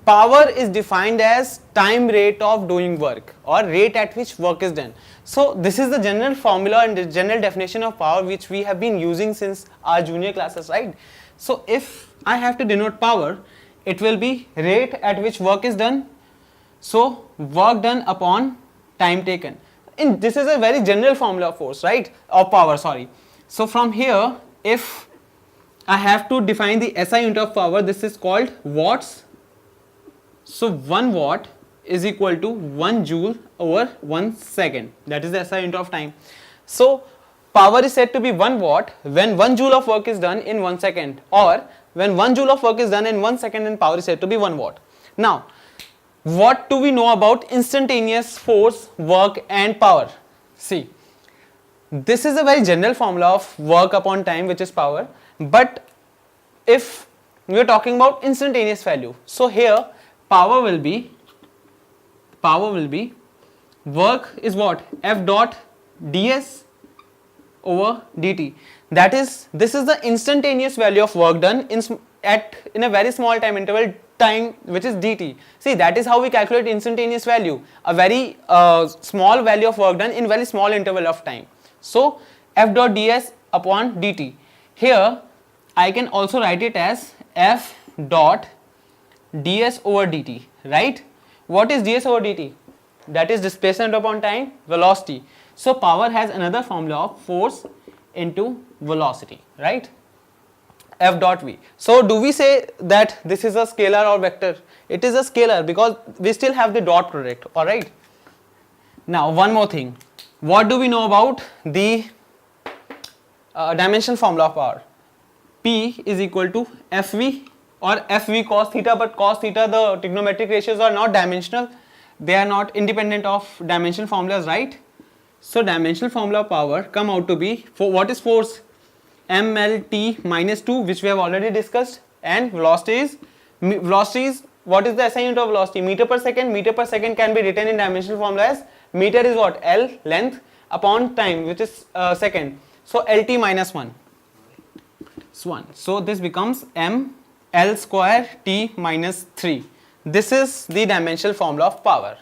power is defined as time rate of doing work or rate at which work is done. So this is the general formula and the general definition of power which we have been using since our junior classes, right? So if I have to denote power, it will be rate at which work is done. So work done upon time taken. And this is a very general formula of force, right? Of power, sorry. So from here, if I have to define the SI unit of power, this is called watts. So 1 watt is equal to 1 joule over 1 second. That is the SI unit of time. So power is said to be 1 watt when 1 joule of work is done in 1 second, or when 1 joule of work is done in 1 second, then power is said to be 1 watt. Now, what do we know about instantaneous force, work and power? See, this is a very general formula of work upon time, which is power. But if we are talking about instantaneous value, so here power will be work is what? F dot ds over dt. That is, this is the instantaneous value of work done in a very small time interval, time which is dt. See, that is how we calculate instantaneous value, a very small value of work done in very small interval of time. So F dot ds upon dt. Here I can also write it as F dot ds over dt, right? What is ds over dt? That is displacement upon time, velocity. So power has another formula of force into velocity, right? F dot v. So do we say that this is a scalar or vector? It is a scalar because we still have the dot product, alright? Now one more thing. What do we know about the dimensional formula of power? P is equal to Fv or Fv cos theta, but cos theta, the trigonometric ratios are not dimensional. They are not independent of dimensional formulas, right? So dimensional formula of power come out to be, for what is force? mlt minus 2, which we have already discussed, and velocity is what is the SI unit of velocity? Meter per second. Meter per second can be written in dimensional formula as meter is what? L, length, upon time, which is second. So lt minus 1. So this becomes m L square t minus 3. This is the dimensional formula of power,